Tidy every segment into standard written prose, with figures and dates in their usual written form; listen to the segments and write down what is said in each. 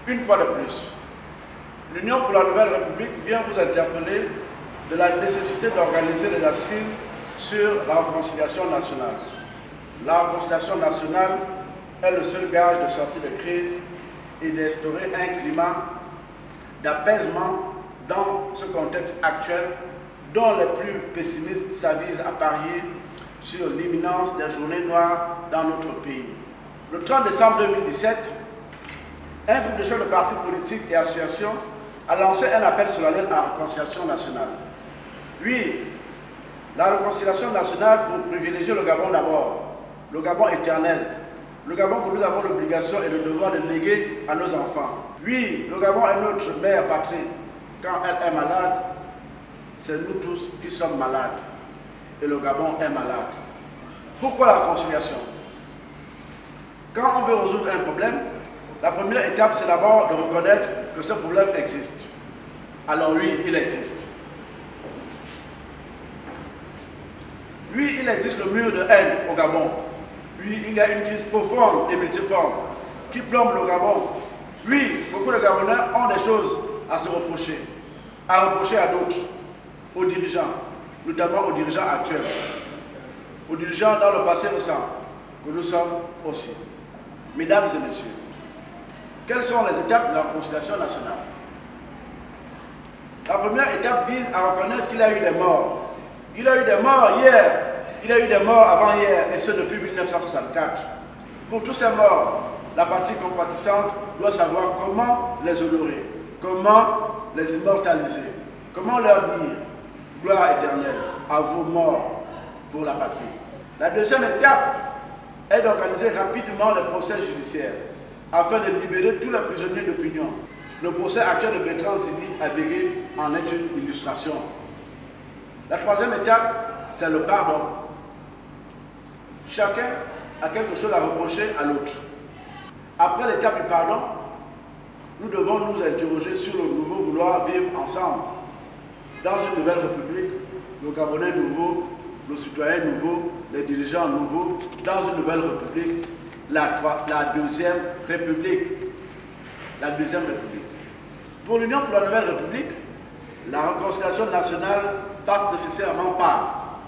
Une fois de plus, l'Union pour la Nouvelle République vient vous interpeller de la nécessité d'organiser des assises sur la réconciliation nationale. La réconciliation nationale est le seul gage de sortie de crise et d'instaurer un climat d'apaisement dans ce contexte actuel dont les plus pessimistes s'avisent à parier sur l'imminence des journées noires dans notre pays. Le 30 décembre 2017, un groupe de chefs de partis politiques et associations a lancé un appel solennel à la réconciliation nationale. Oui, la réconciliation nationale pour privilégier le Gabon d'abord, le Gabon éternel, le Gabon que nous avons l'obligation et le devoir de léguer à nos enfants. Oui, le Gabon est notre mère patrie. Quand elle est malade, c'est nous tous qui sommes malades. Et le Gabon est malade. Pourquoi la réconciliation? Quand on veut résoudre un problème, la première étape, c'est d'abord de reconnaître que ce problème existe. Alors oui, il existe. Oui, il existe le mur de haine au Gabon. Oui, il y a une crise profonde et multiforme qui plombe le Gabon. Oui, beaucoup de Gabonais ont des choses à se reprocher, à d'autres, aux dirigeants, notamment aux dirigeants actuels, aux dirigeants dans le passé récent, que nous sommes aussi. Mesdames et messieurs, quelles sont les étapes de la réconciliation nationale? La première étape vise à reconnaître qu'il y a eu des morts. Il y a eu des morts hier, il y a eu des morts avant-hier, et ce depuis 1964. Pour tous ces morts, la patrie compatissante doit savoir comment les honorer, comment les immortaliser, comment leur dire gloire éternelle à vos morts pour la patrie. La deuxième étape est d'organiser rapidement les procès judiciaires afin de libérer tous les prisonniers d'opinion. Le procès actuel de Bertrand Zini à Bégué en est une illustration. La troisième étape, c'est le pardon. Chacun a quelque chose à reprocher à l'autre. Après l'étape du pardon, nous devons nous interroger sur le nouveau vouloir vivre ensemble. Dans une nouvelle république, le Gabonais nouveau, le citoyen nouveau, les dirigeants nouveaux, dans une nouvelle république, la deuxième république. La deuxième république. Pour l'Union pour la Nouvelle République, la réconciliation nationale passe nécessairement par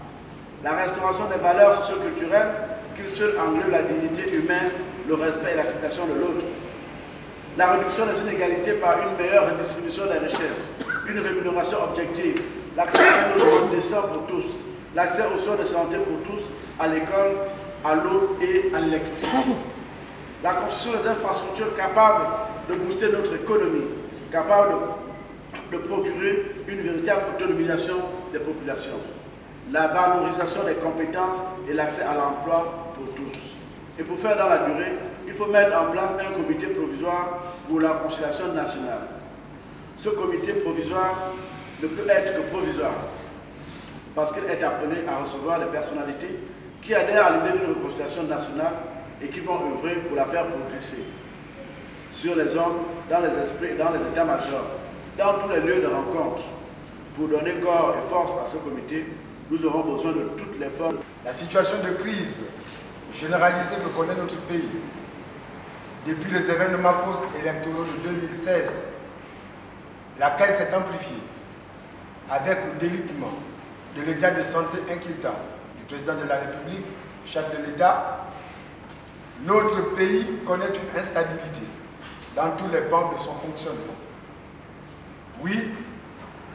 la restauration des valeurs socio-culturelles qui seul englobe la dignité humaine, le respect et l'acceptation de l'autre, la réduction des inégalités par une meilleure redistribution des richesses, une rémunération objective, l'accès à un logement décent pour tous, l'accès aux soins de santé pour tous, à l'école, à l'eau et à l'électricité, la construction des infrastructures capables de booster notre économie, capables de procurer une véritable autonomisation des populations, la valorisation des compétences et l'accès à l'emploi pour tous. Et pour faire dans la durée, il faut mettre en place un comité provisoire pour la réconciliation nationale. Ce comité provisoire ne peut être que provisoire parce qu'il est appelé à recevoir des personnalités qui adhèrent à l'idée d'une réconciliation nationale et qui vont œuvrer pour la faire progresser sur les hommes, dans les esprits et dans les états-majors, dans tous les lieux de rencontre. Pour donner corps et force à ce comité, nous aurons besoin de toutes les formes. La situation de crise généralisée que connaît notre pays depuis les événements post-électoraux de 2016, laquelle s'est amplifiée avec le délitement de l'état de santé inquiétant du président de la République, chef de l'État, notre pays connaît une instabilité dans tous les pans de son fonctionnement. Oui,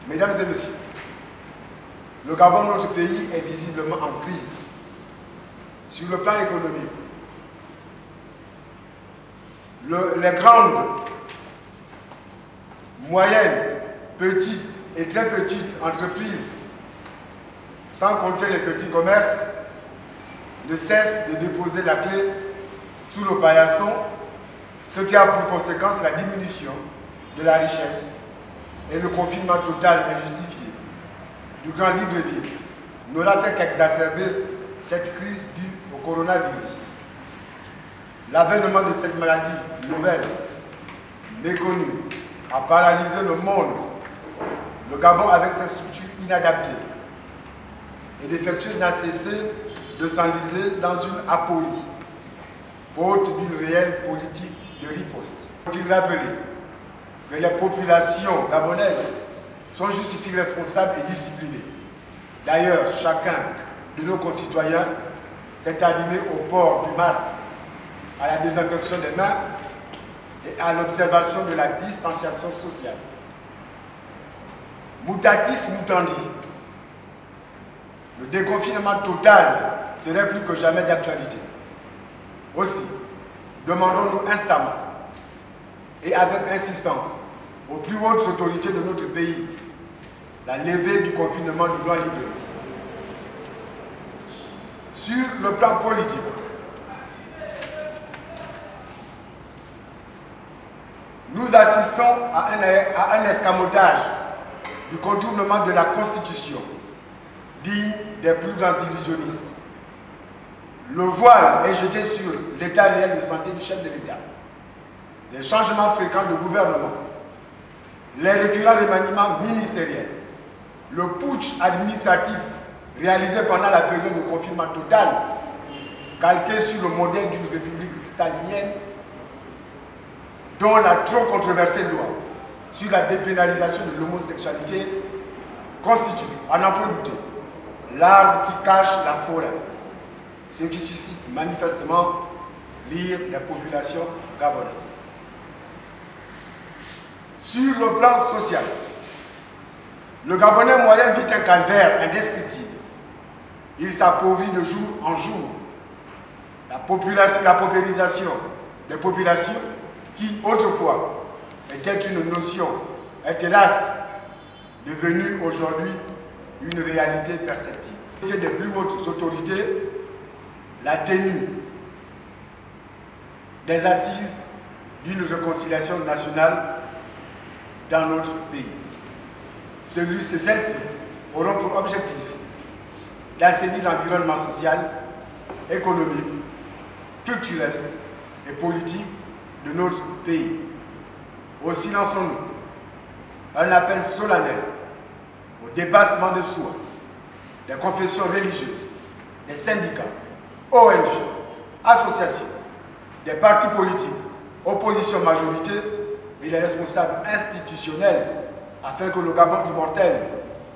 mesdames et messieurs, le Gabon, notre pays, est visiblement en crise. Sur le plan économique, les grandes, moyennes, petites et très petites entreprises, sans compter les petits commerces, ne cessent de déposer la clé sous le paillasson, ce qui a pour conséquence la diminution de la richesse et le confinement total injustifié du grand livre-vie n'aura fait qu'exacerber cette crise due au coronavirus. L'avènement de cette maladie nouvelle, méconnue, a paralysé le monde, le Gabon avec ses structures inadaptées, et l'effectif n'a cessé de s'enliser dans une aporie, faute d'une réelle politique de riposte. Faut-il rappeler que les populations gabonaises sont juste ici responsables et disciplinées. D'ailleurs, chacun de nos concitoyens s'est arrimé au port du masque, à la désinfection des mains et à l'observation de la distanciation sociale. Mutatis mutandis, le déconfinement total serait plus que jamais d'actualité. Aussi, demandons-nous instamment et avec insistance aux plus hautes autorités de notre pays la levée du confinement du droit libre. Sur le plan politique, nous assistons à un escamotage du contournement de la Constitution, digne des plus grands illusionnistes. Le voile est jeté sur l'état réel de santé du chef de l'État. Les changements fréquents de gouvernement, les récurrents remaniements ministériels, le putsch administratif réalisé pendant la période de confinement total, calqué sur le modèle d'une république stalinienne, dont la trop controversée loi sur la dépénalisation de l'homosexualité constitue, à n'en point douter, l'arbre qui cache la forêt, ce qui suscite manifestement l'ire des populations gabonaises. Sur le plan social, le Gabonais moyen vit un calvaire indescriptible. Il s'appauvrit de jour en jour. La paupérisation des populations qui, autrefois, était une notion, est hélas devenue aujourd'hui une réalité perceptible. Des plus hautes autorités, la tenue des assises d'une réconciliation nationale dans notre pays. Celles-ci auront pour objectif d'assainir l'environnement social, économique, culturel et politique de notre pays. Aussi lançons-nous un appel solennel au dépassement de soi des confessions religieuses, des syndicats, ONG, associations, des partis politiques, opposition majorité et les responsables institutionnels afin que le Gabon immortel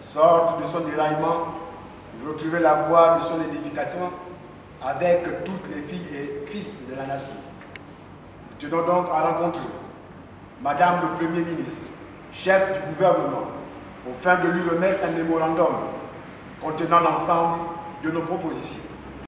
sorte de son déraillement, retrouver la voie de son édification avec toutes les filles et fils de la nation. Nous tenons donc à rencontrer Madame le Premier ministre, chef du gouvernement, au fin de lui remettre un mémorandum contenant l'ensemble de nos propositions.